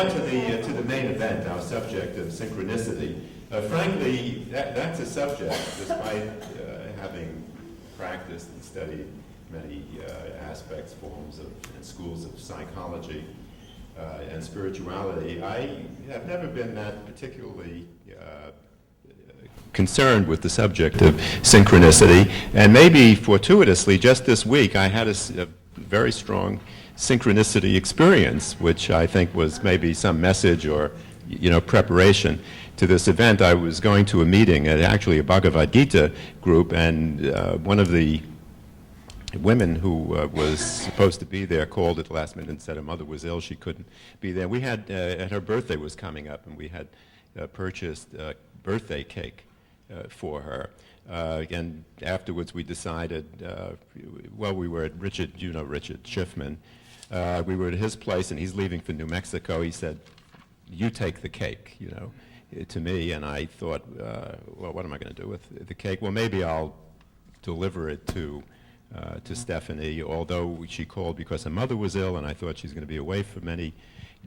now to the main event, our subject of synchronicity. Frankly, that's a subject, despite having practiced and studied many aspects, forms of, and schools of psychology and spirituality. I have never been that particularly concerned with the subject of synchronicity, and maybe fortuitously, just this week, I had a very strong synchronicity experience, which I think was maybe some message or, preparation to this event. I was going to a meeting at actually a Bhagavad Gita group, and one of the women who was supposed to be there called at the last minute and said her mother was ill, she couldn't be there. We had, and her birthday was coming up, and we had purchased a birthday cake for her. And afterwards we decided, we were at Richard Schiffman. We were at his place, and he's leaving for New Mexico. He said, "You take the cake," to me, and I thought, well, what am I going to do with the cake? Well, maybe I'll deliver it to Stephanie, although she called because her mother was ill, and I thought she's going to be away for many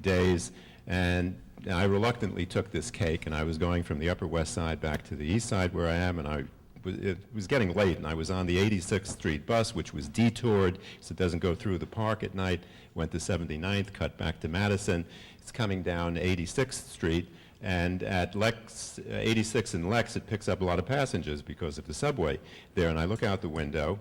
days. And I reluctantly took this cake, and I was going from the Upper West Side back to the East Side where I am, and it was getting late, and I was on the 86th Street bus, which was detoured, so it doesn't go through the park at night. Went to 79th, cut back to Madison. It's coming down 86th Street, and at 86 and Lex, it picks up a lot of passengers because of the subway there. And I look out the window,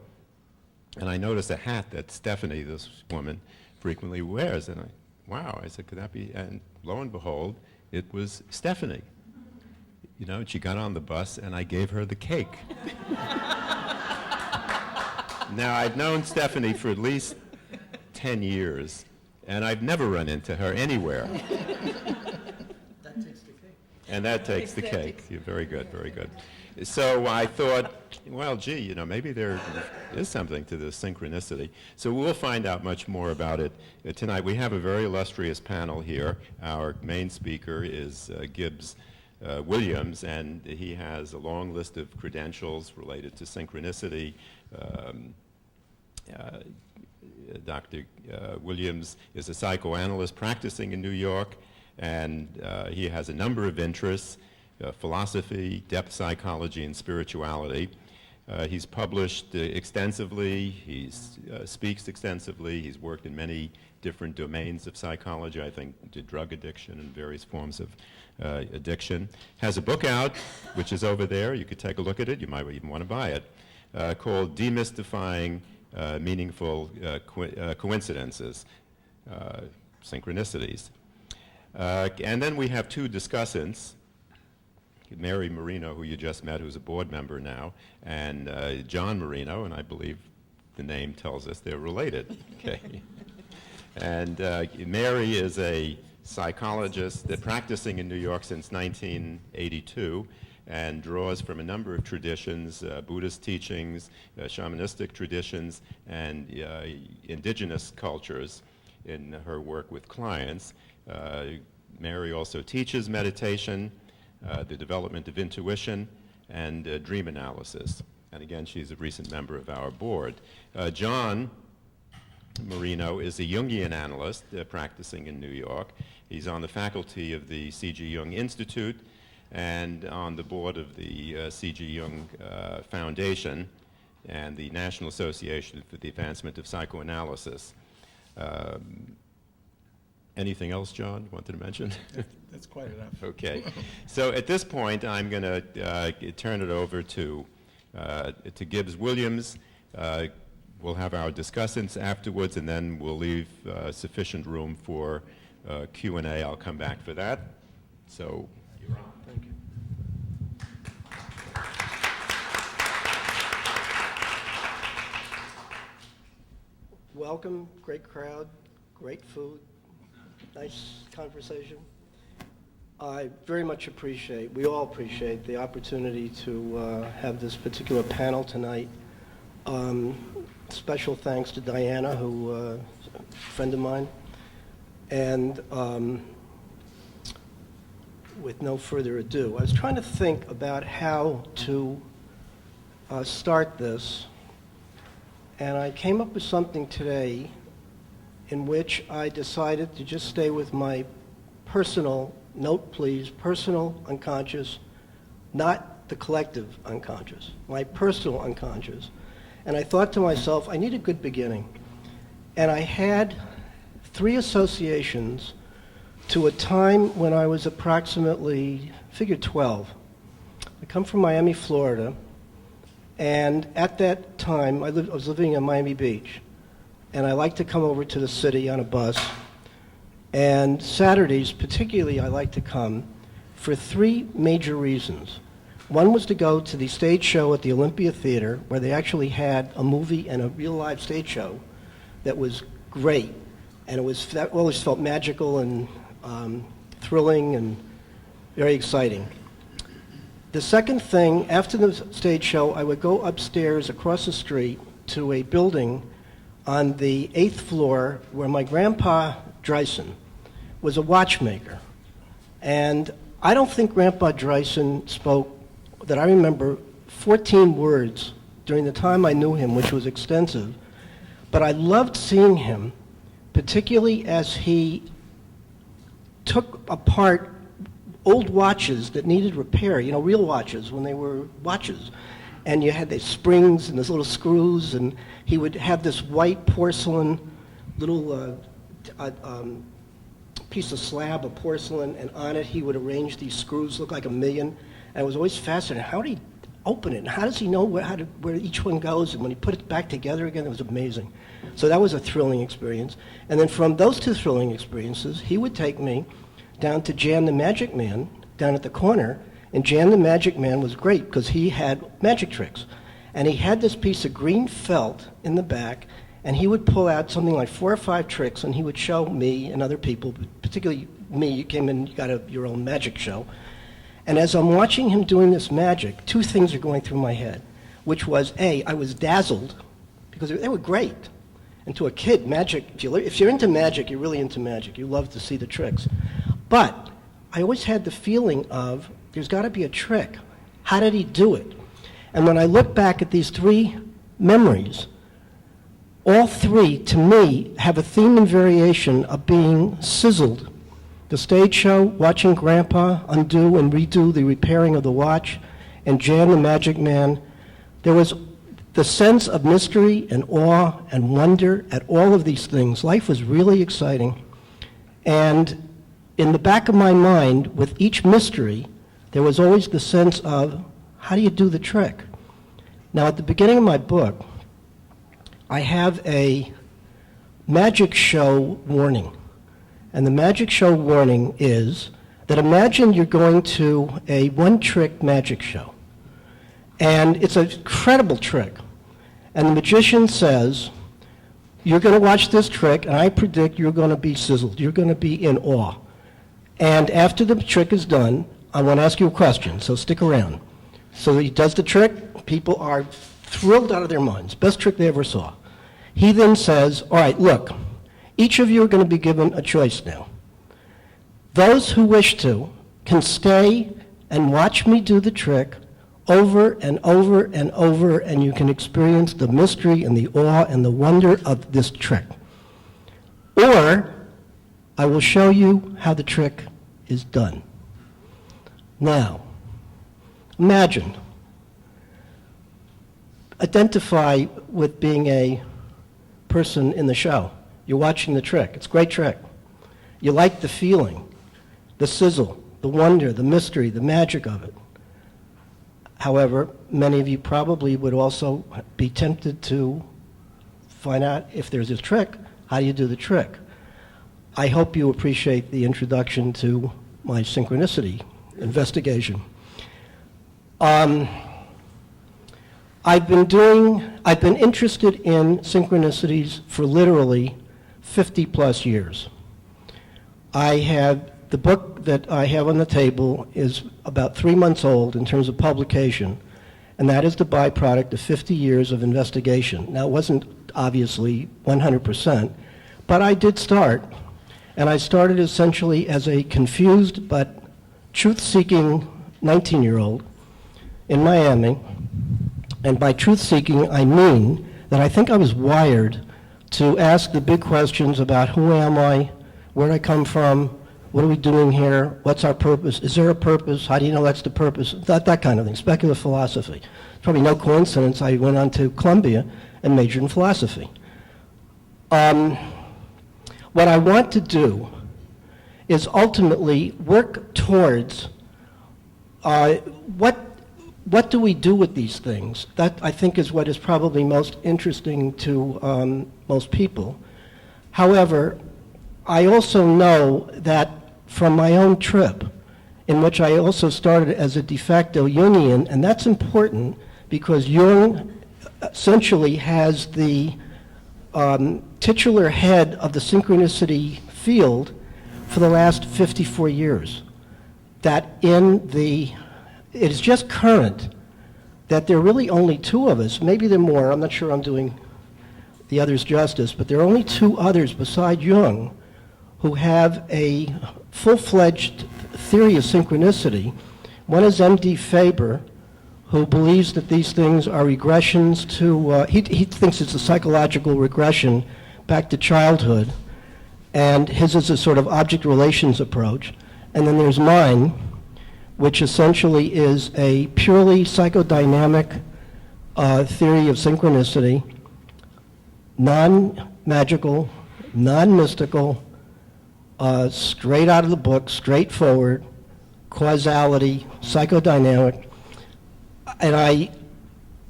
and I notice a hat that Stephanie, this woman, frequently wears. And wow, I said, could that be? And lo and behold, it was Stephanie. She got on the bus, and I gave her the cake. Now, I've known Stephanie for at least 10 years, and I've never run into her anywhere. That takes the cake. And that takes the cake. You're very good, very good. So I thought, well, gee, maybe there is something to this synchronicity. So we'll find out much more about it tonight. We have a very illustrious panel here. Our main speaker is Gibbs Williams, and he has a long list of credentials related to synchronicity. Dr. Williams is a psychoanalyst practicing in New York, and he has a number of interests: philosophy, depth psychology, and spirituality. He's published extensively, he speaks extensively, he's worked in many different domains of psychology, I think to drug addiction and various forms of addiction. Has a book out, which is over there. You could take a look at it. You might even want to buy it, called Demystifying Meaningful Coincidences, Synchronicities. And then we have two discussants, Mary Marino, who you just met, who's a board member now, and John Marino, and I believe the name tells us they're related. Okay. And Mary is a psychologist that's practicing in New York since 1982 and draws from a number of traditions, Buddhist teachings, shamanistic traditions, and indigenous cultures in her work with clients. Mary also teaches meditation, the development of intuition, and dream analysis. And again, she's a recent member of our board. John Marino is a Jungian analyst practicing in New York. He's on the faculty of the C.G. Jung Institute and on the board of the C.G. Jung Foundation and the National Association for the Advancement of Psychoanalysis. Anything else, John, you wanted to mention? That's quite enough. Okay. So at this point, I'm going to turn it over to Gibbs Williams. We'll have our discussants afterwards, and then we'll leave sufficient room for Q&A. I'll come back for that. So you're on. Thank you. Welcome, great crowd, great food, nice conversation. I very much appreciate, we all appreciate the opportunity to have this particular panel tonight. Special thanks to Diana, who is a friend of mine. And with no further ado, I was trying to think about how to start this, and I came up with something today in which I decided to just stay with my personal, note please, personal unconscious, not the collective unconscious, my personal unconscious. And I thought to myself, I need a good beginning. And I had 3 associations to a time when I was approximately, figure 12. I come from Miami, Florida, and at that time, I was living in Miami Beach, and I liked to come over to the city on a bus. And Saturdays, particularly, I liked to come for 3 major reasons. One was to go to the stage show at the Olympia Theater, where they actually had a movie and a real live stage show that was great. And that always felt magical and thrilling and very exciting. The second thing, after the stage show, I would go upstairs across the street to a building on the 8th floor where my grandpa Dreisen was a watchmaker. And I don't think Grandpa Dreisen spoke, that I remember, 14 words during the time I knew him, which was extensive. But I loved seeing him, particularly as he took apart old watches that needed repair, you know, real watches when they were watches. And you had the springs and those little screws, and he would have this white porcelain little piece of slab of porcelain, and on it he would arrange these screws, look like a million. And I was always fascinated. How did he open it? And how does he know where each one goes? And when he put it back together again, it was amazing. So that was a thrilling experience. And then from those 2 thrilling experiences, he would take me down to Jan the Magic Man down at the corner. And Jan the Magic Man was great because he had magic tricks. And he had this piece of green felt in the back, and he would pull out something like 4 or 5 tricks, and he would show me and other people, particularly me, you came in, you got your own magic show. And as I'm watching him doing this magic, 2 things are going through my head, which was, A, I was dazzled, because they were great. And to a kid, magic, if you're into magic, you're really into magic. You love to see the tricks. But I always had the feeling of, there's got to be a trick. How did he do it? And when I look back at these 3 memories, all 3, to me, have a theme and variation of being sizzled. The stage show, watching Grandpa undo and redo the repairing of the watch, and Jan the Magic Man. There was the sense of mystery and awe and wonder at all of these things. Life was really exciting. And in the back of my mind, with each mystery, there was always the sense of, how do you do the trick? Now, at the beginning of my book, I have a magic show warning. And the magic show warning is that imagine you're going to a one-trick magic show. And it's an incredible trick. And the magician says, you're going to watch this trick, and I predict you're going to be sizzled. You're going to be in awe. And after the trick is done, I want to ask you a question, so stick around. So he does the trick. People are thrilled out of their minds. Best trick they ever saw. He then says, all right, look, each of you are going to be given a choice now. Those who wish to can stay and watch me do the trick over and over and over, and you can experience the mystery and the awe and the wonder of this trick. Or I will show you how the trick is done. Now, imagine, identify with being a person in the show. You're watching the trick. It's a great trick. You like the feeling, the sizzle, the wonder, the mystery, the magic of it. However, many of you probably would also be tempted to find out if there's a trick, how do you do the trick? I hope you appreciate the introduction to my synchronicity investigation. I've been interested in synchronicities for literally 50 plus years. The book that I have on the table is about 3 months old in terms of publication, and that is the byproduct of 50 years of investigation. Now, it wasn't obviously 100%, but I did start, and I started essentially as a confused but truth-seeking 19-year-old in Miami. And by truth-seeking, I mean that I think I was wired to ask the big questions about who am I, where I come from, What are we doing here? What's our purpose? Is there a purpose? How do you know that's the purpose? That kind of thing, speculative philosophy. It's probably no coincidence I went on to Columbia and majored in philosophy. What I want to do is ultimately work towards what do we do with these things? That, I think, is what is probably most interesting to most people. However, I also know that from my own trip, in which I also started as a de facto Jungian, and that's important because Jung essentially has the titular head of the synchronicity field for the last 54 years. That it is just current that there are really only two of us, maybe there are more, I'm not sure I'm doing the others justice, but there are only two others beside Jung who have a full-fledged theory of synchronicity. One is M.D. Faber, who believes that these things are regressions to, he thinks it's a psychological regression back to childhood, and his is a sort of object relations approach. And then there's mine, which essentially is a purely psychodynamic theory of synchronicity, non-magical, non-mystical, straight out of the book, straightforward, causality, psychodynamic. And I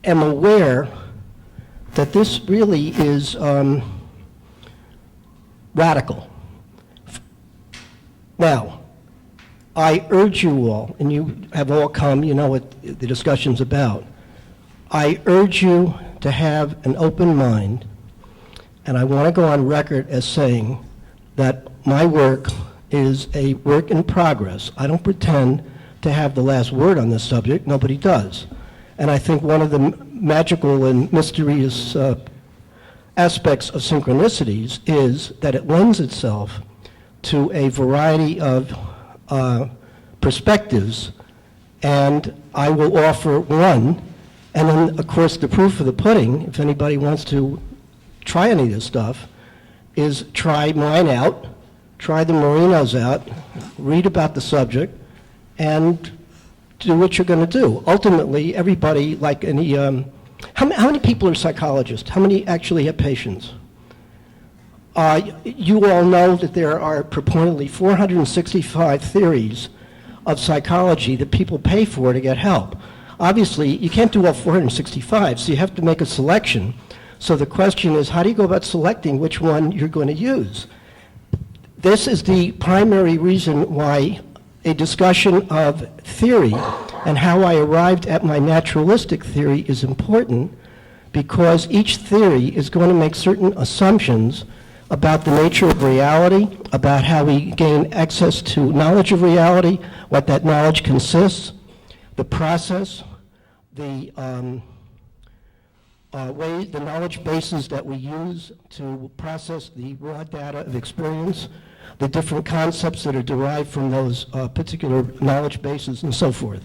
am aware that this really is radical. Now, I urge you all, and you have all come, you know what the discussion's about. I urge you to have an open mind, and I want to go on record as saying that my work is a work in progress. I don't pretend to have the last word on this subject. Nobody does. And I think one of the magical and mysterious aspects of synchronicities is that it lends itself to a variety of perspectives, and I will offer one, and then, of course, the proof of the pudding, if anybody wants to try any of this stuff, is try mine out, try the Marino's out, read about the subject, and do what you're going to do. Ultimately, everybody, like any, how many people are psychologists? How many actually have patients? You all know that there are purportedly 465 theories of psychology that people pay for to get help. Obviously, you can't do all 465, so you have to make a selection. So the question is, how do you go about selecting which one you're going to use? This is the primary reason why a discussion of theory and how I arrived at my naturalistic theory is important, because each theory is going to make certain assumptions about the nature of reality, about how we gain access to knowledge of reality, what that knowledge consists, the process, the the knowledge bases that we use to process the raw data of experience, the different concepts that are derived from those particular knowledge bases, and so forth.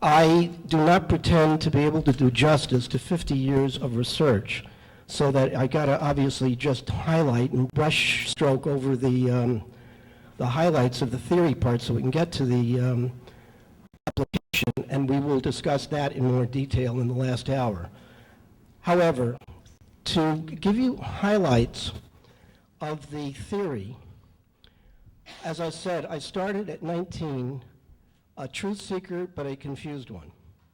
I do not pretend to be able to do justice to 50 years of research, so that I got to obviously just highlight and brush stroke over the highlights of the theory part so we can get to the application, and we will discuss that in more detail in the last hour. However, to give you highlights of the theory, as I said, I started at 19, a truth seeker, but a confused one,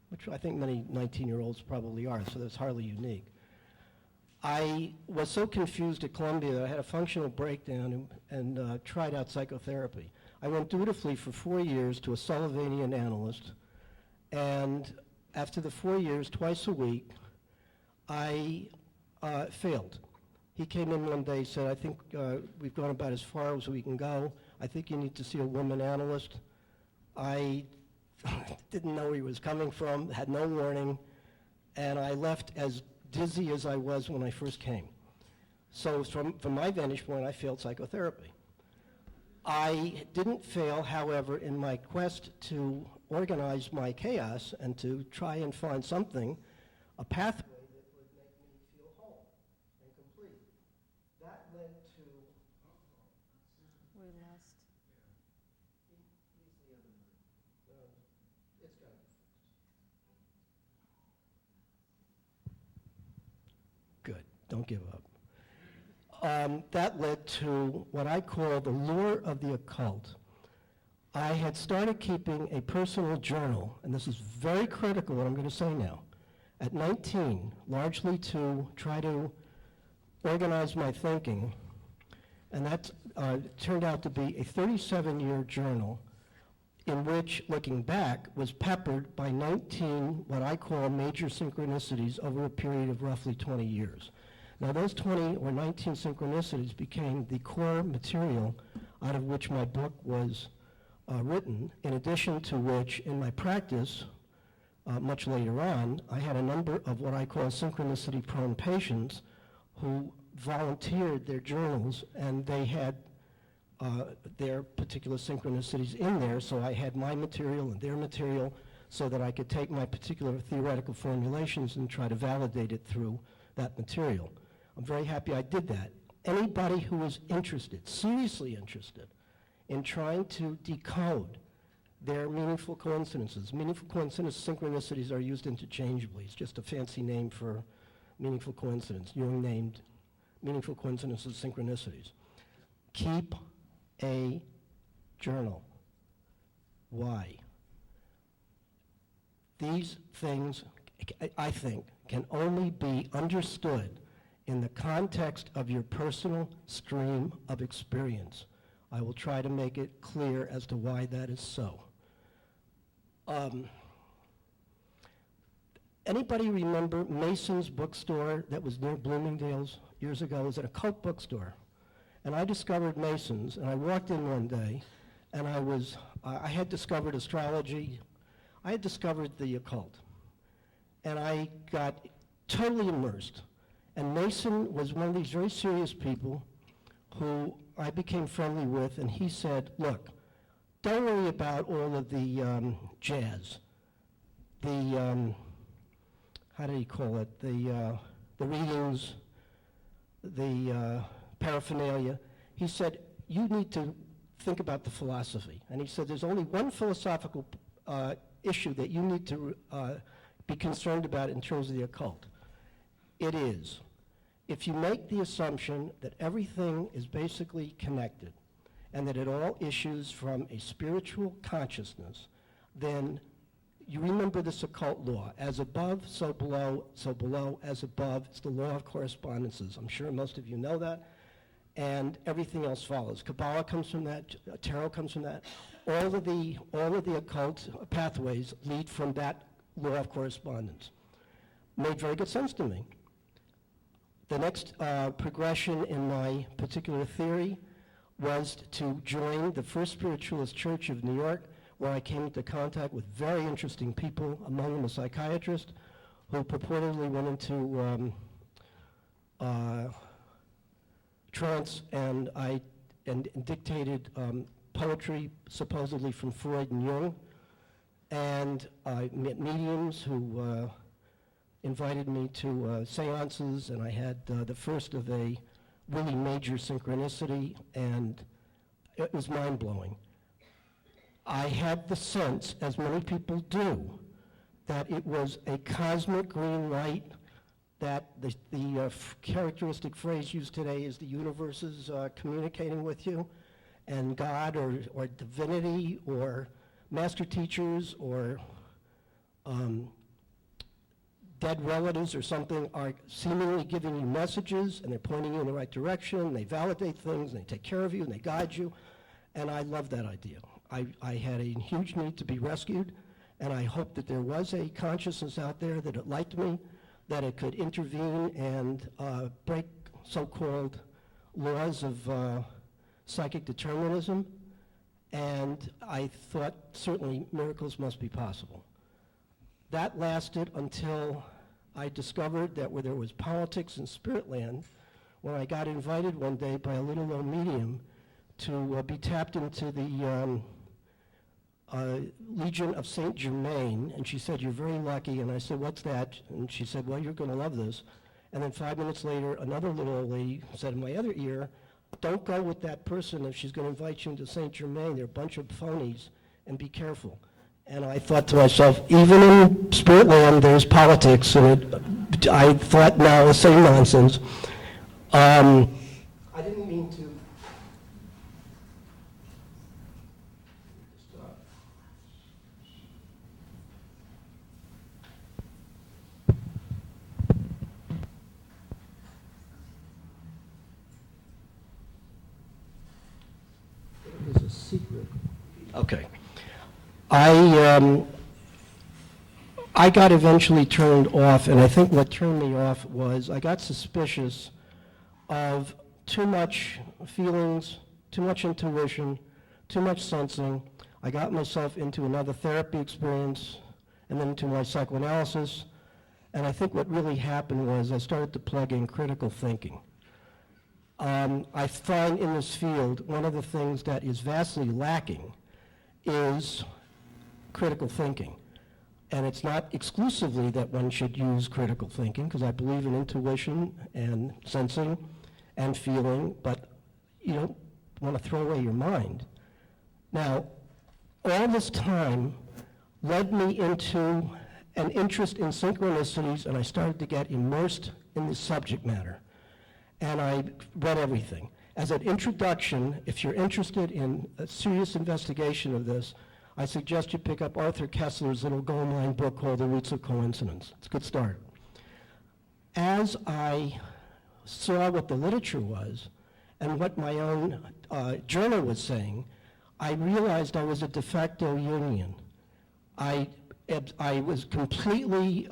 which I think many 19-year-olds probably are, so that's hardly unique. I was so confused at Columbia that I had a functional breakdown and tried out psychotherapy. I went dutifully for 4 years to a Sullivanian analyst, and after the 4 years, twice a week, I failed. He came in one day and said, I think we've gone about as far as we can go. I think you need to see a woman analyst. I didn't know where he was coming from, had no warning, and I left as dizzy as I was when I first came. So from my vantage point, I failed psychotherapy. I didn't fail, however, in my quest to organize my chaos and to try and find something, a pathway that would make me feel whole and complete. That led to we lost. Good. Don't give up. That led to what I call the lure of the occult. I had started keeping a personal journal, and this is very critical what I'm going to say now, at 19, largely to try to organize my thinking, and that turned out to be a 37-year journal in which, looking back, was peppered by 19 what I call major synchronicities over a period of roughly 20 years. Now, those 20 or 19 synchronicities became the core material out of which my book was written, in addition to which, in my practice, much later on, I had a number of what I call synchronicity-prone patients who volunteered their journals, and they had their particular synchronicities in there, so I had my material and their material so that I could take my particular theoretical formulations and try to validate it through that material. I'm very happy I did that. Anybody who was interested, seriously interested, in trying to decode their meaningful coincidences. Meaningful coincidence synchronicities are used interchangeably. It's just a fancy name for meaningful coincidence. Jung named meaningful coincidences synchronicities. Keep a journal. Why? These things, I think, can only be understood in the context of your personal stream of experience. I will try to make it clear as to why that is so. Anybody remember Mason's bookstore that was near Bloomingdale's years ago? It was an occult bookstore. And I discovered Mason's, and I walked in one day, and I had discovered astrology. I had discovered the occult. And I got totally immersed. And Mason was one of these very serious people who I became friendly with, and he said, look, don't worry about all of the jazz, the, how did he call it, the readings, the paraphernalia. He said, you need to think about the philosophy. And he said, there's only one philosophical issue that you need to be concerned about in terms of the occult. It is, if you make the assumption that everything is basically connected and that it all issues from a spiritual consciousness, then you remember this occult law. As above, so below, as above. It's the law of correspondences. I'm sure most of you know that. And everything else follows. Kabbalah comes from that. Tarot comes from that. All of the occult pathways lead from that law of correspondence. Made very good sense to me. The next progression in my particular theory was to join the First Spiritualist Church of New York, where I came into contact with very interesting people, among them a psychiatrist who purportedly went into trance and dictated poetry, supposedly from Freud and Jung. And I met mediums who invited me to seances, and I had the first of a really major synchronicity, and it was mind-blowing. I had the sense, as many people do, that it was a cosmic green light, that the characteristic phrase used today is the universe is communicating with you, and God or divinity or master teachers or dead relatives or something are seemingly giving you messages, and they're pointing you in the right direction, and they validate things, and they take care of you, and they guide you. And I love that idea. I had a huge need to be rescued, and I hoped that there was a consciousness out there that it liked me, that it could intervene and break so-called laws of psychic determinism. And I thought certainly miracles must be possible. That lasted until I discovered that where there was politics in spirit land, when I got invited one day by a little old medium to be tapped into the Legion of Saint Germain, and she said, you're very lucky, and I said, what's that? And she said, well, you're going to love this. And then 5 minutes later, another little old lady said in my other ear, don't go with that person if she's going to invite you into St. Germain. They're a bunch of phonies, and be careful. And I thought to myself, even in spirit land, there's politics, and I thought, no, the same nonsense. I didn't mean to. It was a secret. Okay. I got eventually turned off, and I think what turned me off was I got suspicious of too much feelings, too much intuition, too much sensing. I got myself into another therapy experience and then into my psychoanalysis, and I think what really happened was I started to plug in critical thinking. I find in this field one of the things that is vastly lacking is critical thinking. And it's not exclusively that one should use critical thinking, because I believe in intuition and sensing and feeling, but you don't want to throw away your mind. Now, all this time led me into an interest in synchronicities, and I started to get immersed in the subject matter. And I read everything. As an introduction, if you're interested in a serious investigation of this, I suggest you pick up Arthur Kessler's little gold-lined book called The Roots of Coincidence. It's a good start. As I saw what the literature was and what my own journal was saying, I realized I was a de facto Jungian. I was completely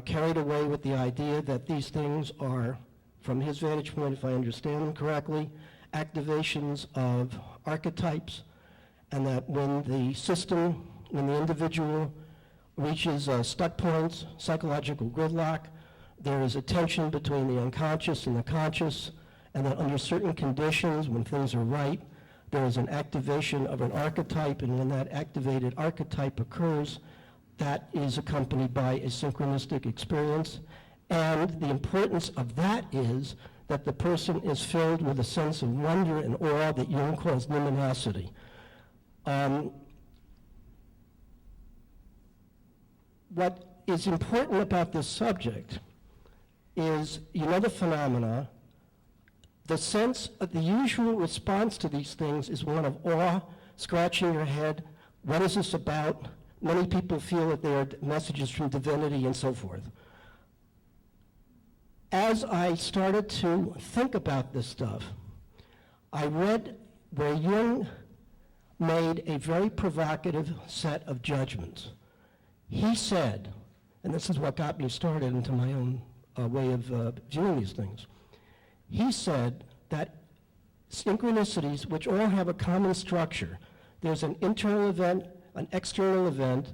carried away with the idea that these things are, from his vantage point, if I understand them correctly, activations of archetypes, and that when the system, when the individual reaches stuck points, psychological gridlock, there is a tension between the unconscious and the conscious, and that under certain conditions, when things are right, there is an activation of an archetype, and when that activated archetype occurs, that is accompanied by a synchronistic experience. And the importance of that is that the person is filled with a sense of wonder and awe that Jung calls luminosity. What is important about this subject is, you know, the phenomena, the sense of the usual response to these things is one of awe, scratching your head, what is this about? Many people feel that they are messages from divinity and so forth. As I started to think about this stuff, I read where Jung made a very provocative set of judgments. He said, and this is what got me started into my own way of viewing these things. He said that synchronicities, which all have a common structure, there's an internal event, an external event,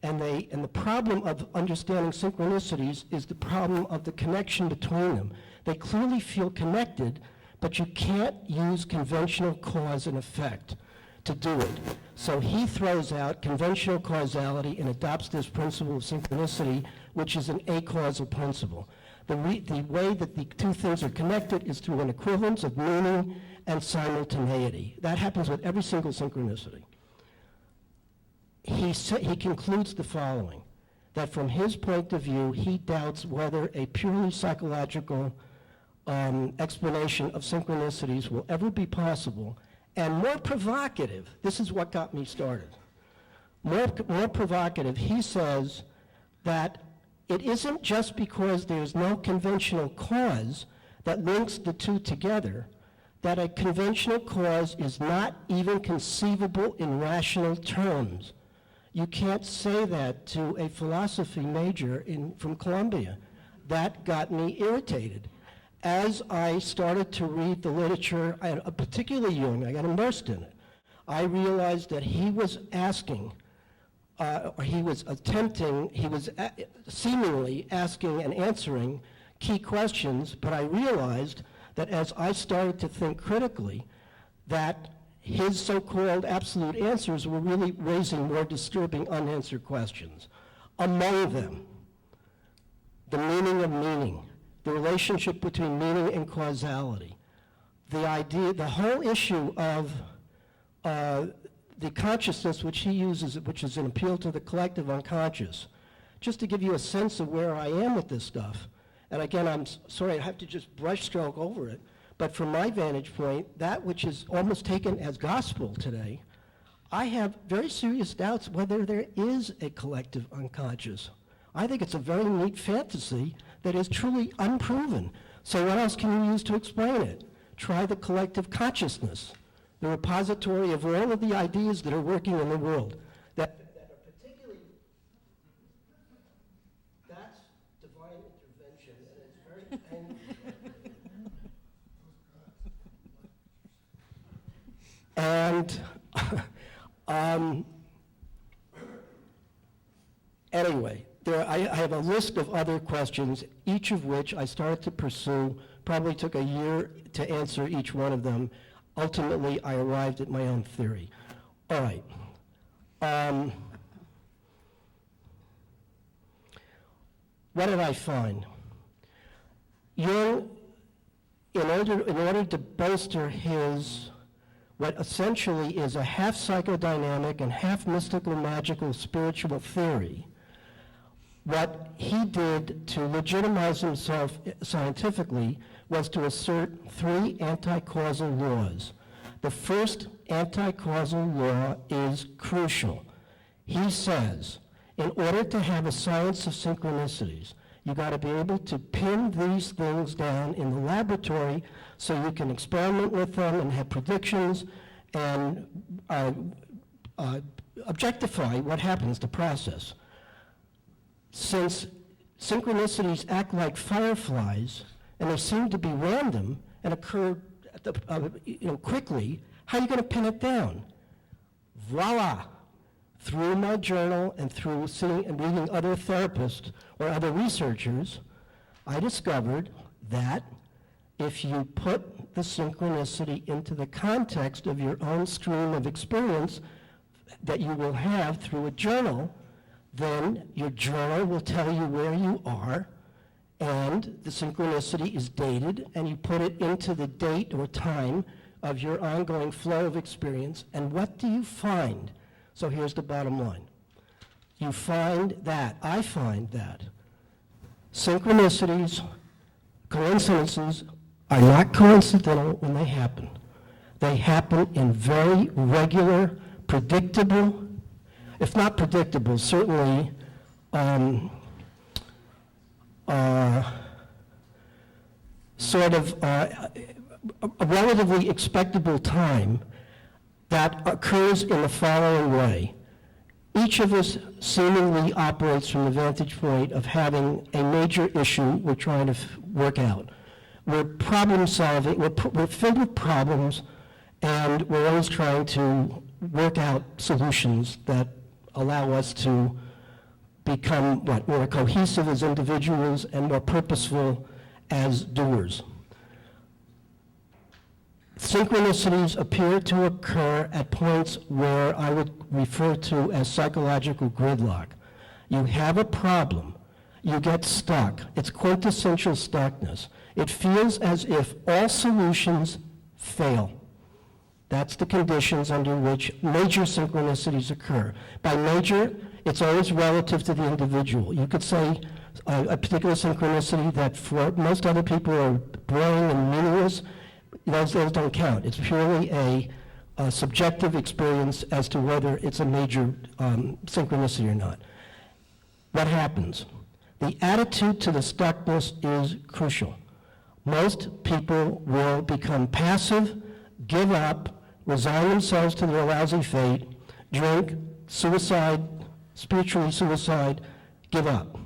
and the problem of understanding synchronicities is the problem of the connection between them. They clearly feel connected, but you can't use conventional cause and effect to do it. So he throws out conventional causality and adopts this principle of synchronicity, which is an acausal principle. The way that the two things are connected is through an equivalence of meaning and simultaneity. That happens with every single synchronicity. He concludes the following, that from his point of view, he doubts whether a purely psychological explanation of synchronicities will ever be possible. And more provocative, this is what got me started. More provocative, he says that it isn't just because there's no conventional cause that links the two together, that a conventional cause is not even conceivable in rational terms. You can't say that to a philosophy major from Columbia. That got me irritated. As I started to read the literature, particularly Jung, I got immersed in it. I realized that he was asking, seemingly asking and answering key questions, but I realized that as I started to think critically, that his so-called absolute answers were really raising more disturbing unanswered questions. Among them, the meaning of meaning, the relationship between meaning and causality, the whole issue of the consciousness which he uses, which is an appeal to the collective unconscious, just to give you a sense of where I am with this stuff. And again, I'm sorry, I have to just brushstroke over it, but from my vantage point, that which is almost taken as gospel today, I have very serious doubts whether there is a collective unconscious. I think it's a very neat fantasy that is truly unproven. So what else can you use to explain it? Try the collective consciousness, the repository of all of the ideas that are working in the world. That are particularly, that's divine intervention, and it's very and anyway, I have a list of other questions, each of which I started to pursue, probably took a year to answer each one of them. Ultimately, I arrived at my own theory. All right. What did I find? Jung, in order to bolster his, what essentially is a half psychodynamic and half mystical, magical, spiritual theory, what he did to legitimize himself scientifically was to assert 3 anti-causal laws. The first anti-causal law is crucial. He says, in order to have a science of synchronicities, you got to be able to pin these things down in the laboratory so you can experiment with them and have predictions and objectify what happens to process. Since synchronicities act like fireflies and they seem to be random and occur quickly, how are you going to pin it down? Voila! Through my journal and through seeing and reading other therapists or other researchers, I discovered that if you put the synchronicity into the context of your own stream of experience that you will have through a journal, then your journal will tell you where you are, and the synchronicity is dated, and you put it into the date or time of your ongoing flow of experience, and what do you find? So here's the bottom line. I find that synchronicities, coincidences, are not coincidental when they happen. They happen in very regular, predictable, if not predictable, certainly a relatively expectable time that occurs in the following way. Each of us seemingly operates from the vantage point of having a major issue we're trying to work out. We're problem solving, we're filled with problems, and we're always trying to work out solutions that allow us to become more cohesive as individuals and more purposeful as doers. Synchronicities appear to occur at points where I would refer to as psychological gridlock. You have a problem, you get stuck. It's quintessential stuckness. It feels as if all solutions fail. That's the conditions under which major synchronicities occur. By major, it's always relative to the individual. You could say a particular synchronicity that for most other people are boring and meaningless. Those don't count. It's purely a subjective experience as to whether it's a major synchronicity or not. What happens? The attitude to the stuckness is crucial. Most people will become passive, give up, resign themselves to their lousy fate, drink, suicide, spiritually suicide, give up.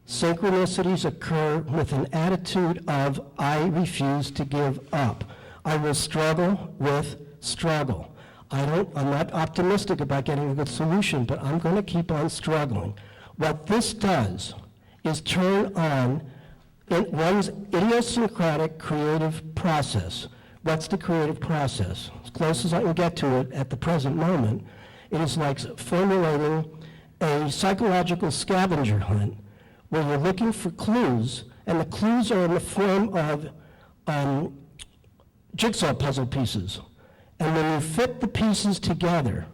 Synchronicities occur with an attitude of, I refuse to give up. I will struggle with struggle. I'm not optimistic about getting a good solution, but I'm going to keep on struggling. What this does is turn on one's idiosyncratic creative process. What's the creative process? As close as I can get to it at the present moment, it is like formulating a psychological scavenger hunt where you're looking for clues, and the clues are in the form of jigsaw puzzle pieces. And when you fit the pieces together,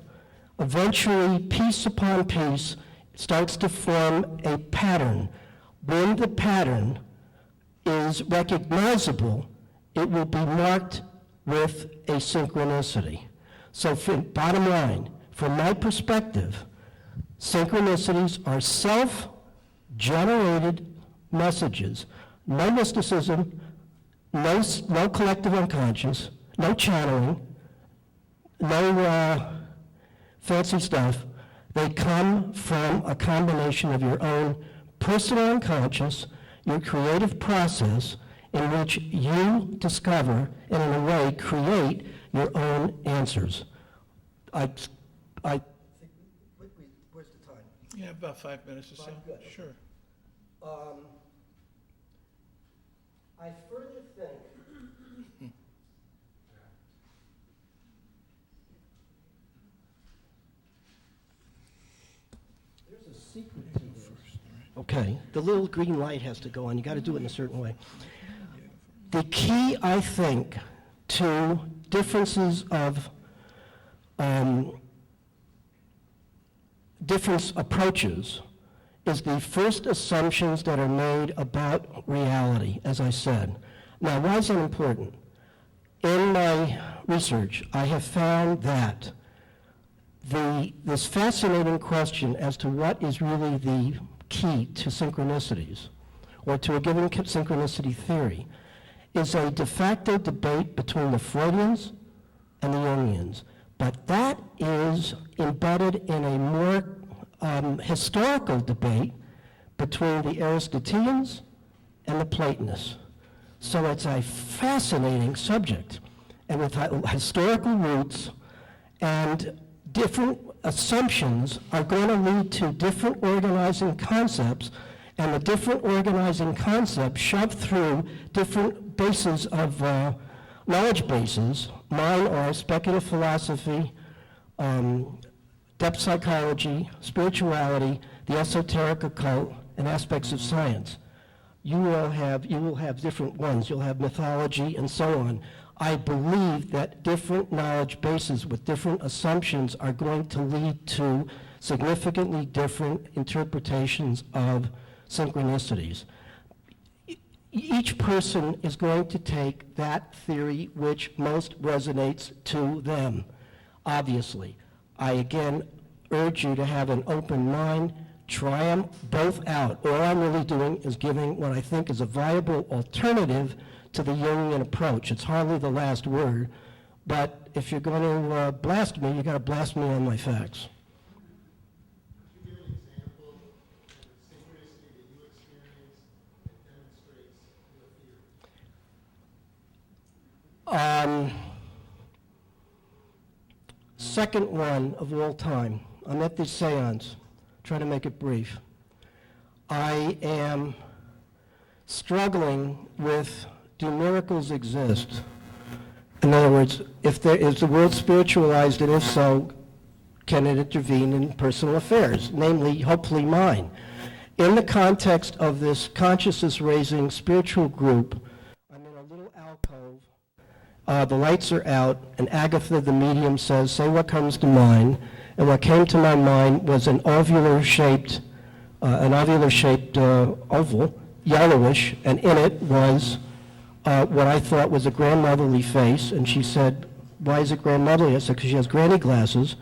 eventually, piece upon piece, starts to form a pattern. When the pattern is recognizable, it will be marked with a synchronicity. So bottom line, from my perspective, synchronicities are self-generated messages. No mysticism, no collective unconscious, no channeling, no fancy stuff. They come from a combination of your own personal unconscious, your creative process, in which you discover and in a way create your own answers. I think, where's the time? Yeah, about 5 minutes or so. Good. Sure. I further think there's a secret to this. Okay, the little green light has to go on. You got to do it in a certain way. The key, I think, to differences of different approaches is the first assumptions that are made about reality, as I said. Now, why is that important? In my research, I have found that this fascinating question as to what is really the key to synchronicities, or to a given synchronicity theory, is a de facto debate between the Freudians and the Jungians. But that is embedded in a more historical debate between the Aristotelians and the Platonists. So it's a fascinating subject, and with historical roots, and different assumptions are going to lead to different organizing concepts, and the different organizing concepts shove through different bases of knowledge bases. Mine are speculative philosophy, depth psychology, spirituality, the esoteric occult, and aspects of science. You will have different ones. You'll have mythology and so on. I believe that different knowledge bases with different assumptions are going to lead to significantly different interpretations of synchronicities. Each person is going to take that theory which most resonates to them, obviously. I again urge you to have an open mind, try them both out. All I'm really doing is giving what I think is a viable alternative to the Jungian approach. It's hardly the last word, but if you're going to blast me, you got to blast me on my facts. Could you give an example of a synchronicity that you experienced that demonstrates your theory? Second one of all time. I'm at this seance. Try to make it brief. I am struggling with, do miracles exist? In other words, is the world spiritualized, and if so, can it intervene in personal affairs, namely, hopefully mine? In the context of this consciousness-raising spiritual group, I'm in a little alcove. The lights are out, and Agatha, the medium, says, say what comes to mind. And what came to my mind was an ovular-shaped oval, yellowish, and in it was what I thought was a grandmotherly face. And she said, why is it grandmotherly? I said, because she has granny glasses.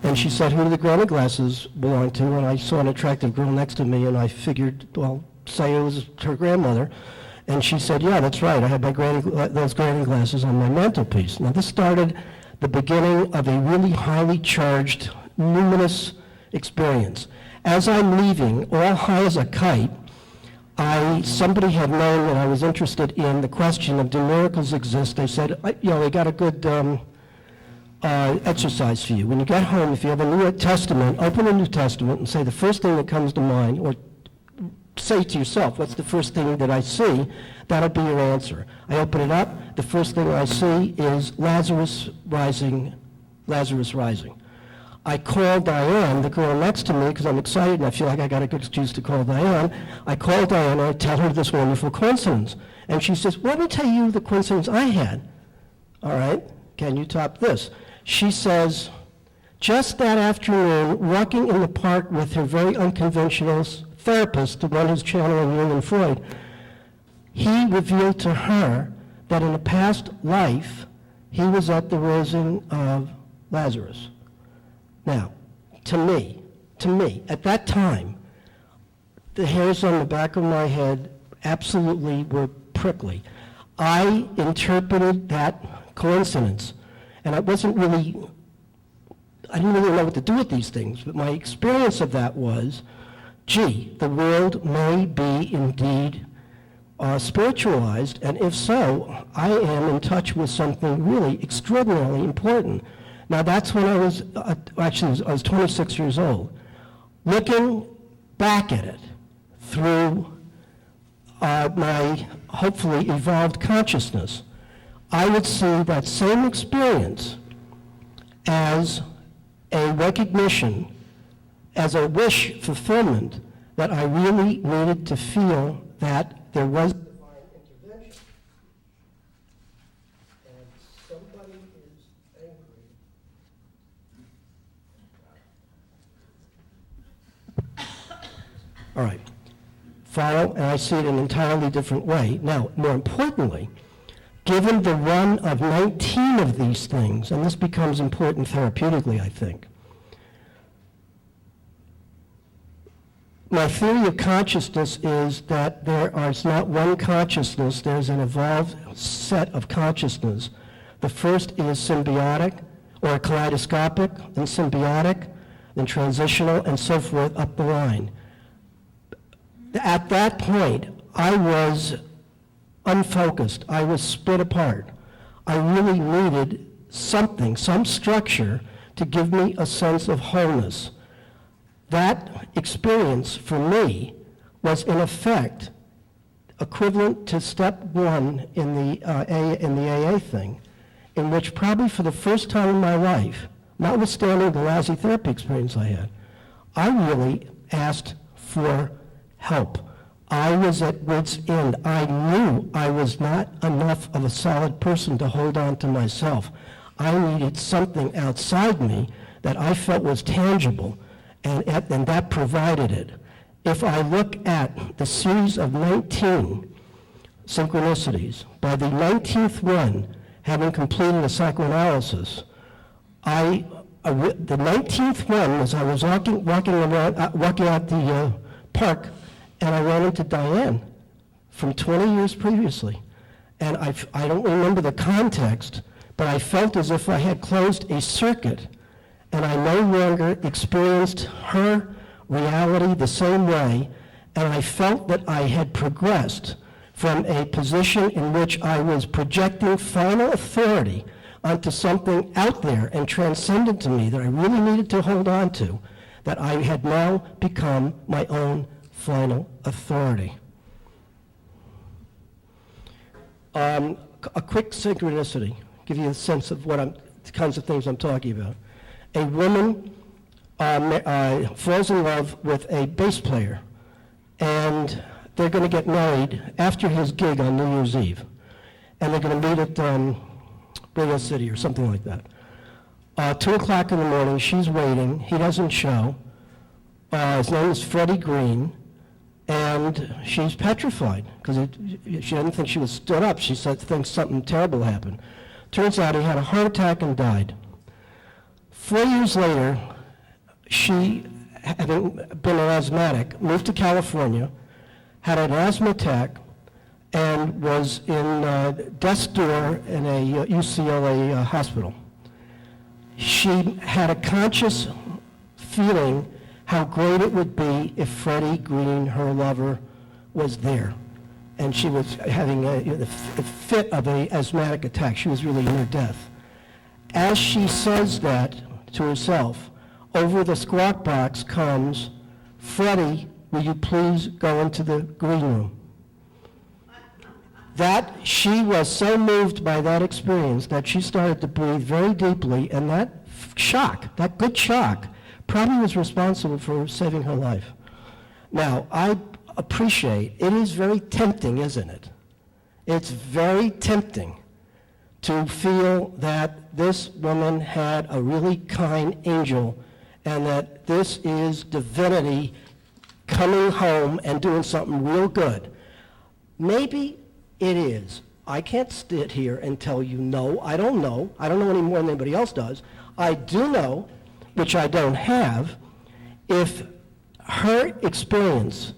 And she said, who do the granny glasses belong to? And I saw an attractive girl next to me, and I figured, well, say it was her grandmother. And she said, yeah, that's right. I had those granny glasses on my mantelpiece. Now, this started the beginning of a really highly charged, luminous experience. As I'm leaving, all high as a kite, somebody had known that I was interested in the question of, do miracles exist? They said, they got a good exercise for you. When you get home, if you have a New Testament, open a New Testament and say the first thing that comes to mind, or say to yourself, what's the first thing that I see? That'll be your answer. I open it up. The first thing I see is Lazarus rising. I call Diane, the girl next to me, because I'm excited and I feel like I got a good excuse to call Diane. I call Diane and I tell her this wonderful coincidence. And she says, let me tell you the coincidence I had. All right? Can you top this? She says, just that afternoon, walking in the park with her very unconventional therapist, the one who's channeling Jung and Freud, he revealed to her that in a past life, he was at the raising of Lazarus. Now, to me, at that time, the hairs on the back of my head absolutely were prickly. I interpreted that coincidence, and I didn't really know what to do with these things, but my experience of that was, gee, the world may be indeed spiritualized, and if so, I am in touch with something really extraordinarily important. Now that's when I was, I was 26 years old. Looking back at it through my hopefully evolved consciousness, I would see that same experience as a recognition, as a wish fulfillment that I really needed to feel that there was divine intervention. And somebody is angry. All right. Follow, and I see it in an entirely different way. Now, more importantly, given the run of 19 of these things, and this becomes important therapeutically, I think, my theory of consciousness is that there is not one consciousness, there's an evolved set of consciousness. The first is symbiotic, or kaleidoscopic, then symbiotic, then transitional, and so forth up the line. At that point, I was unfocused. I was split apart. I really needed something, some structure to give me a sense of wholeness. That experience for me was in effect equivalent to step one in the AA thing, in which probably for the first time in my life, notwithstanding the lousy therapy experience I had, I really asked for help. I was at wit's end. I knew I was not enough of a solid person to hold on to myself. I needed something outside me that I felt was tangible, and that provided it. If I look at the series of 19 synchronicities, by the 19th one, having completed a psychoanalysis, the 19th one was I was walking out the park, and I ran into Diane from 20 years previously. And I don't remember the context, but I felt as if I had closed a circuit, and I no longer experienced her reality the same way, and I felt that I had progressed from a position in which I was projecting final authority onto something out there and transcendent to me that I really needed to hold on to, that I had now become my own final authority. A quick synchronicity, give you a sense of the kinds of things I'm talking about. A woman falls in love with a bass player, and they're going to get married after his gig on New Year's Eve, and they're going to meet at Radio City or something like that. 2 o'clock in the morning, she's waiting. He doesn't show. His name is Freddie Green, and she's petrified because she didn't think she was stood up. She thinks something terrible happened. Turns out he had a heart attack and died. 4 years later, she, having been an asthmatic, moved to California, had an asthma attack, and was in death's door in a UCLA hospital. She had a conscious feeling how great it would be if Freddie Green, her lover, was there. And she was having a fit of an asthmatic attack. She was really near death. As she says that to herself, over the squawk box comes, "Freddie, will you please go into the green room?" That she was so moved by that experience that she started to breathe very deeply, and that shock, that good shock, probably was responsible for saving her life. Now, I appreciate, it is very tempting, isn't it? It's very tempting to feel that this woman had a really kind angel and that this is divinity coming home and doing something real good. Maybe it is. I can't sit here and tell you no. I don't know. I don't know any more than anybody else does. I do know, which I don't have, if her experience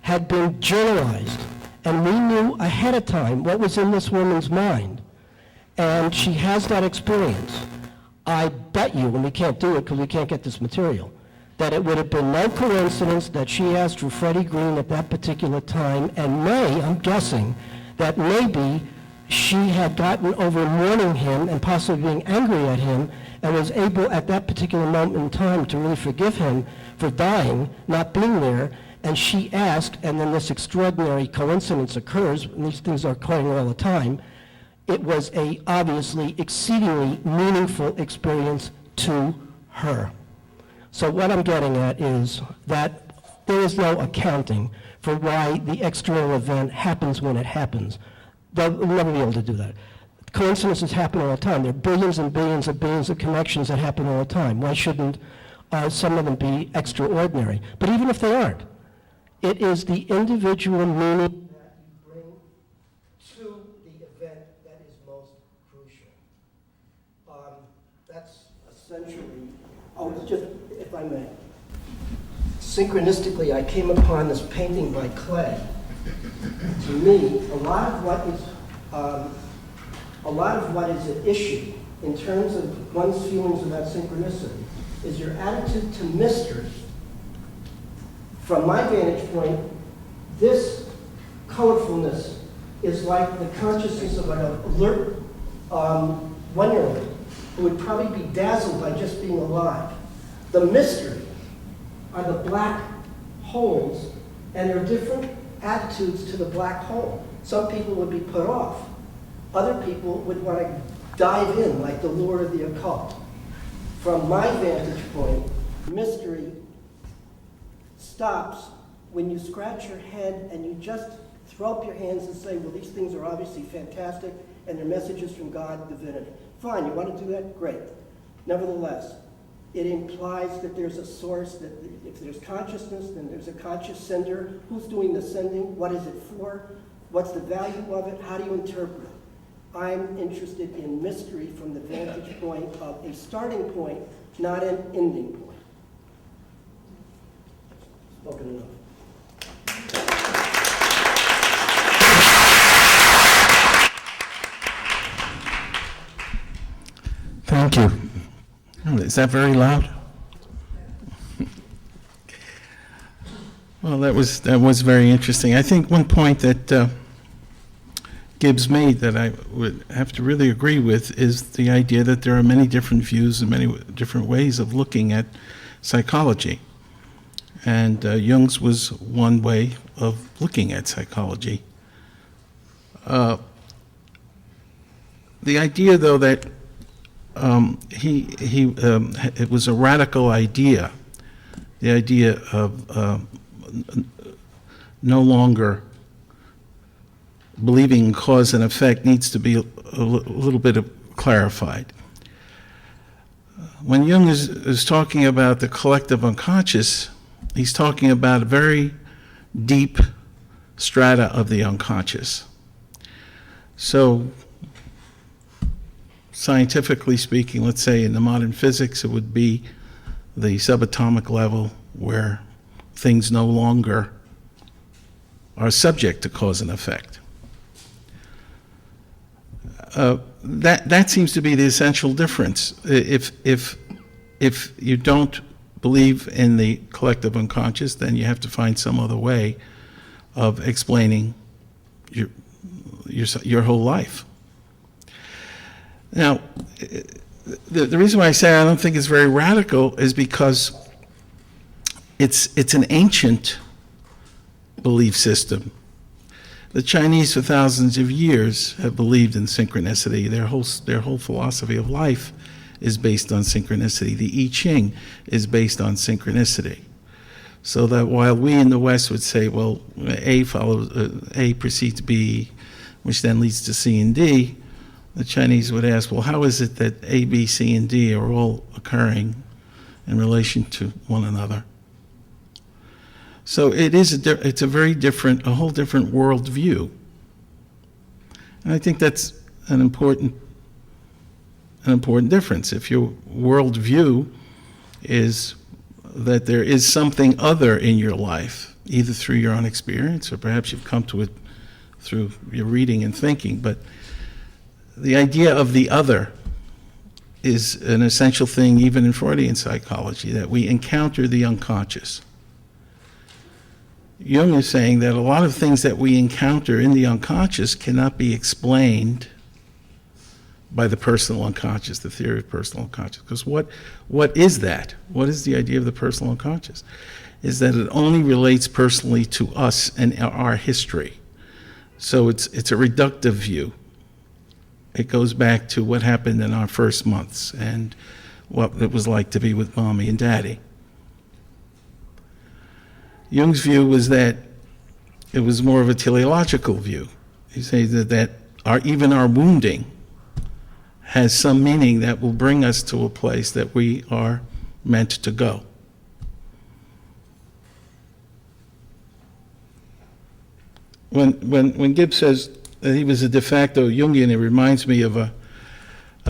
had been journalized and we knew ahead of time what was in this woman's mind, and she has that experience, I bet you, and we can't do it because we can't get this material, that it would have been no coincidence that she asked for Freddie Green at that particular time, and I'm guessing, that maybe she had gotten over mourning him and possibly being angry at him and was able at that particular moment in time to really forgive him for dying, not being there, and she asked, and then this extraordinary coincidence occurs, and these things are occurring all the time. It was a obviously exceedingly meaningful experience to her. So what I'm getting at is that there is no accounting for why the external event happens when it happens. They'll never be able to do that. Coincidences happen all the time. There are billions and billions and billions of connections that happen all the time. Why shouldn't some of them be extraordinary? But even if they aren't, it is the individual meaning that you bring to the event that is most crucial. That's essentially, it's just, if I may. Synchronistically, I came upon this painting by Clay. To me, a lot of what is at issue in terms of one's feelings about synchronicity is your attitude to mystery. From my vantage point, this colorfulness is like the consciousness of an alert one-year-old who would probably be dazzled by just being alive. The mystery are the black holes, and there are different attitudes to the black hole. Some people would be put off. Other people would want to dive in, like the lure of the occult. From my vantage point, mystery stops when you scratch your head and you just throw up your hands and say, well, these things are obviously fantastic and they're messages from God, divinity. Fine, you want to do that? Great. Nevertheless, it implies that there's a source, that if there's consciousness, then there's a conscious sender. Who's doing the sending? What is it for? What's the value of it? How do you interpret it? I'm interested in mystery from the vantage point of a starting point, not an ending point. Spoken enough. Thank you. Is that very loud? Well, that was very interesting. I think one point that Gibbs made that I would have to really agree with is the idea that there are many different views and many different ways of looking at psychology. And Jung's was one way of looking at psychology. The idea, though, that it was a radical idea, the idea of no longer believing in cause and effect needs to be a little bit clarified. When Jung is talking about the collective unconscious, he's talking about a very deep strata of the unconscious. So, scientifically speaking, let's say in the modern physics, it would be the subatomic level where things no longer are subject to cause and effect. That seems to be the essential difference. If you don't believe in the collective unconscious, then you have to find some other way of explaining your whole life. Now, the reason why I say I don't think it's very radical is because it's an ancient belief system. The Chinese for thousands of years have believed in synchronicity. Their whole philosophy of life is based on synchronicity. The I Ching is based on synchronicity. So that while we in the West would say, well, A precedes B, which then leads to C and D, the Chinese would ask, well, how is it that A, B, C, and D are all occurring in relation to one another? So it's a very different, a whole different worldview. And I think that's an important difference. If your worldview is that there is something other in your life, either through your own experience or perhaps you've come to it through your reading and thinking, but the idea of the other is an essential thing even in Freudian psychology, that we encounter the unconscious. Jung is saying that a lot of things that we encounter in the unconscious cannot be explained by the personal unconscious, the theory of personal unconscious. Because what is that? What is the idea of the personal unconscious? Is that it only relates personally to us and our history. So it's a reductive view. It goes back to what happened in our first months and what it was like to be with mommy and daddy. Jung's view was that it was more of a teleological view. He says that even our wounding has some meaning that will bring us to a place that we are meant to go. When Gibbs says that he was a de facto Jungian, it reminds me of a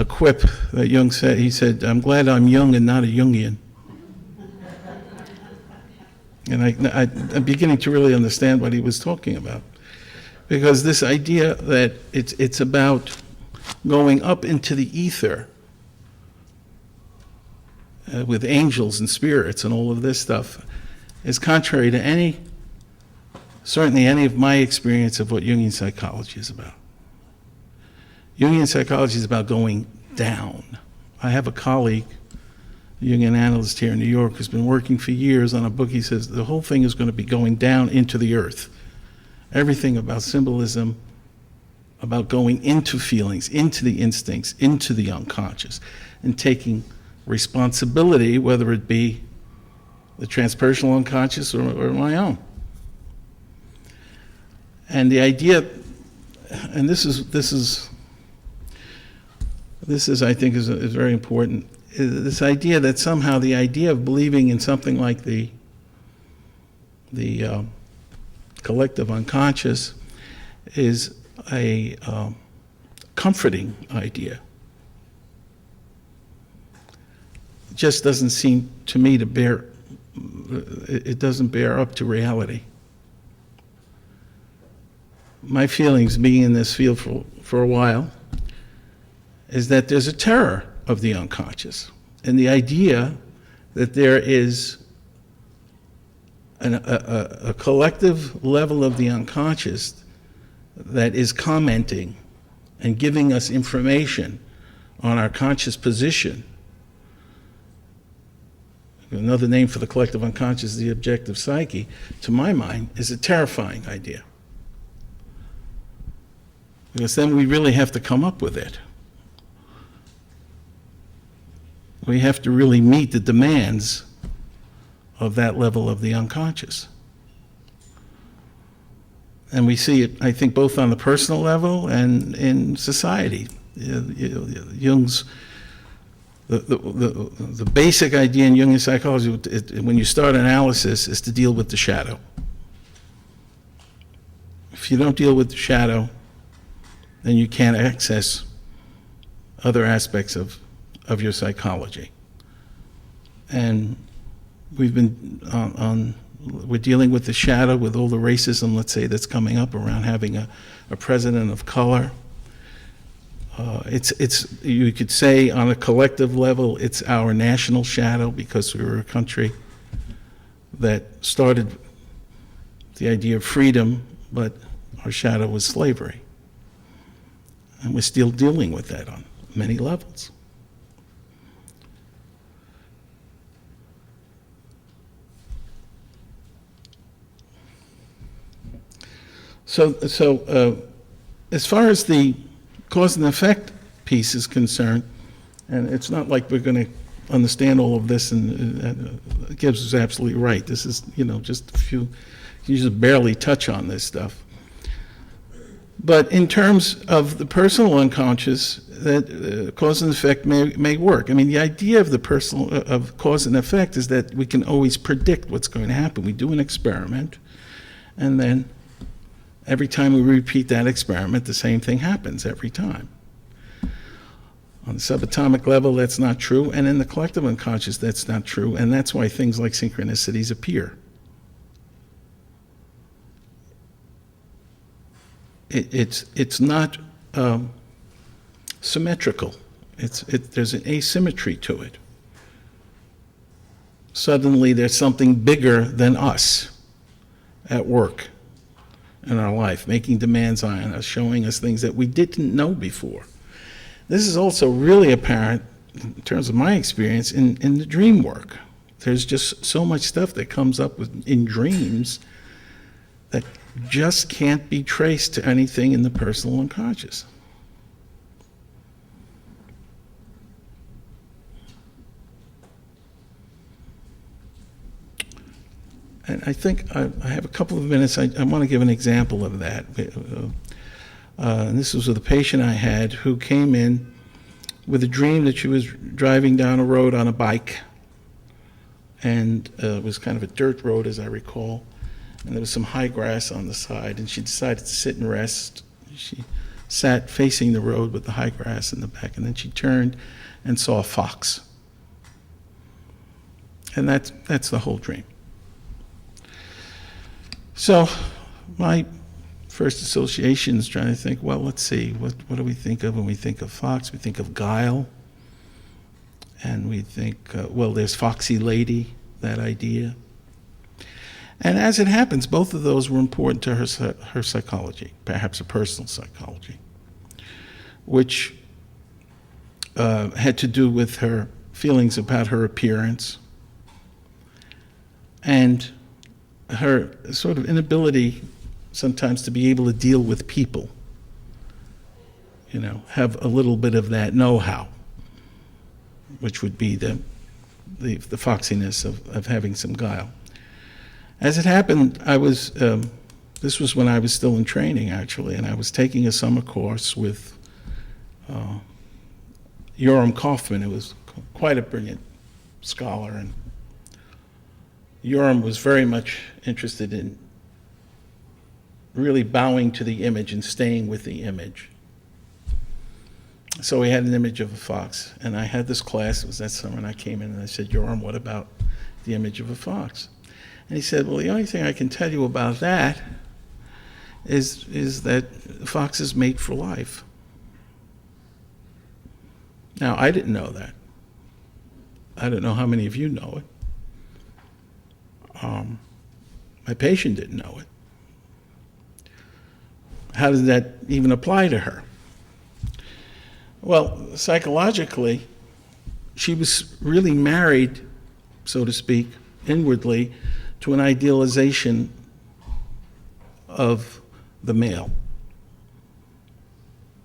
quip that Jung said. He said, "I'm glad I'm young and not a Jungian." And I'm beginning to really understand what he was talking about. Because this idea that it's about going up into the ether with angels and spirits and all of this stuff is contrary to certainly any of my experience of what Jungian psychology is about. Jungian psychology is about going down. I have a colleague, a Jungian analyst here in New York, who's been working for years on a book. He says the whole thing is going to be going down into the earth. Everything about symbolism, about going into feelings, into the instincts, into the unconscious, and taking responsibility, whether it be the transpersonal unconscious or my own. And the idea, and this is I think is very important, is this idea that somehow the idea of believing in something like the collective unconscious is a comforting idea. It just doesn't seem to me to it doesn't bear up to reality. My feelings, being in this field for a while, is that there's a terror of the unconscious, and the idea that there is a collective level of the unconscious that is commenting and giving us information on our conscious position. Another name for the collective unconscious, the objective psyche, to my mind, is a terrifying idea. Because then we really have to come up with it. We have to really meet the demands of that level of the unconscious. And we see it, I think, both on the personal level and in society. Jung's, the basic idea in Jungian psychology, when you start analysis, is to deal with the shadow. If you don't deal with the shadow, then you can't access other aspects of your psychology. And we've been we're dealing with the shadow, with all the racism, let's say, that's coming up around having a president of color. It's you could say on a collective level, it's our national shadow, because we were a country that started the idea of freedom, but our shadow was slavery. And we're still dealing with that on many levels. So as far as the cause and effect piece is concerned, and it's not like we're going to understand all of this, and Gibbs is absolutely right. This is, just a few, you just barely touch on this stuff. But in terms of the personal unconscious, that cause and effect may work. I mean, the idea of the personal of cause and effect is that we can always predict what's going to happen. We do an experiment, and then every time we repeat that experiment, the same thing happens every time. On the subatomic level, that's not true, and in the collective unconscious, that's not true, and that's why things like synchronicities appear. It's not symmetrical. There's an asymmetry to it. Suddenly, there's something bigger than us at work in our life, making demands on us, showing us things that we didn't know before. This is also really apparent, in terms of my experience, in the dream work. There's just so much stuff that comes up in dreams that just can't be traced to anything in the personal unconscious. And I think I have a couple of minutes. I want to give an example of that. And this was with a patient I had who came in with a dream that she was driving down a road on a bike. And it was kind of a dirt road, as I recall. And there was some high grass on the side, and she decided to sit and rest. She sat facing the road with the high grass in the back, and then she turned and saw a fox. And that's the whole dream. So my first association is trying to think, well, let's see, what do we think of when we think of fox? We think of guile, and we think, well, there's foxy lady, that idea. And as it happens, both of those were important to her psychology, perhaps a personal psychology, which had to do with her feelings about her appearance and her sort of inability sometimes to be able to deal with people, have a little bit of that know-how, which would be the foxiness of having some guile. As it happened, this was when I was still in training, actually, and I was taking a summer course with Yoram Kaufman, who was quite a brilliant scholar, and Yoram was very much interested in really bowing to the image and staying with the image. So we had an image of a fox, and I had this class, it was that summer, and I came in and I said, Yoram, what about the image of a fox? And he said, well, the only thing I can tell you about that is that foxes mate for life. Now, I didn't know that. I don't know how many of you know it. My patient didn't know it. How did that even apply to her? Well, psychologically, she was really married, so to speak, inwardly, to an idealization of the male,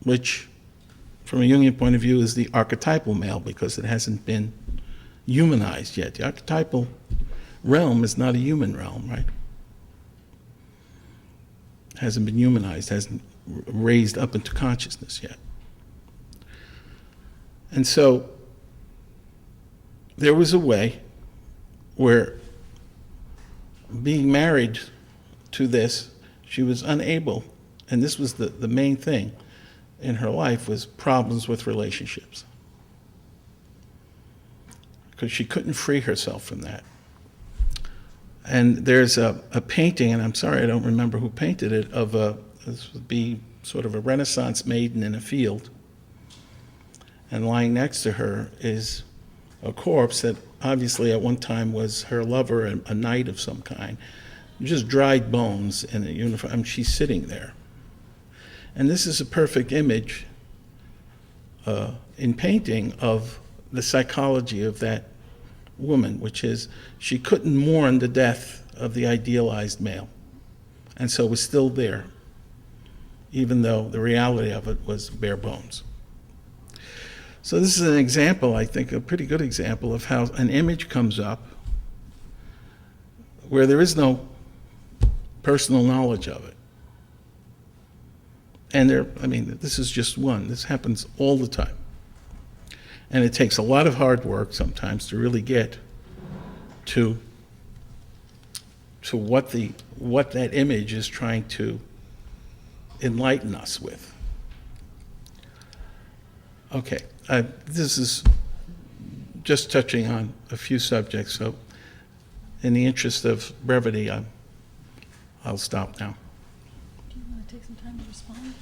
which, from a Jungian point of view, is the archetypal male because it hasn't been humanized yet. The archetypal realm is not a human realm, right? Hasn't been humanized, hasn't raised up into consciousness yet. And so there was a way where being married to this, she was unable, and this was the main thing in her life, was problems with relationships. Because she couldn't free herself from that. And there's a painting, and I'm sorry I don't remember who painted it, of this would be sort of a Renaissance maiden in a field. And lying next to her is a corpse that obviously at one time was her lover, a knight of some kind. Just dried bones in a uniform. I mean, she's sitting there. And this is a perfect image in painting of the psychology of that woman, which is she couldn't mourn the death of the idealized male, and so was still there, even though the reality of it was bare bones. So this is an example, I think, a pretty good example of how an image comes up where there is no personal knowledge of it. And I mean, this is just one. This happens all the time. And it takes a lot of hard work sometimes to really get to what that image is trying to enlighten us with. Okay, this is just touching on a few subjects, so in the interest of brevity, I'll stop now. Do you want to take some time to respond?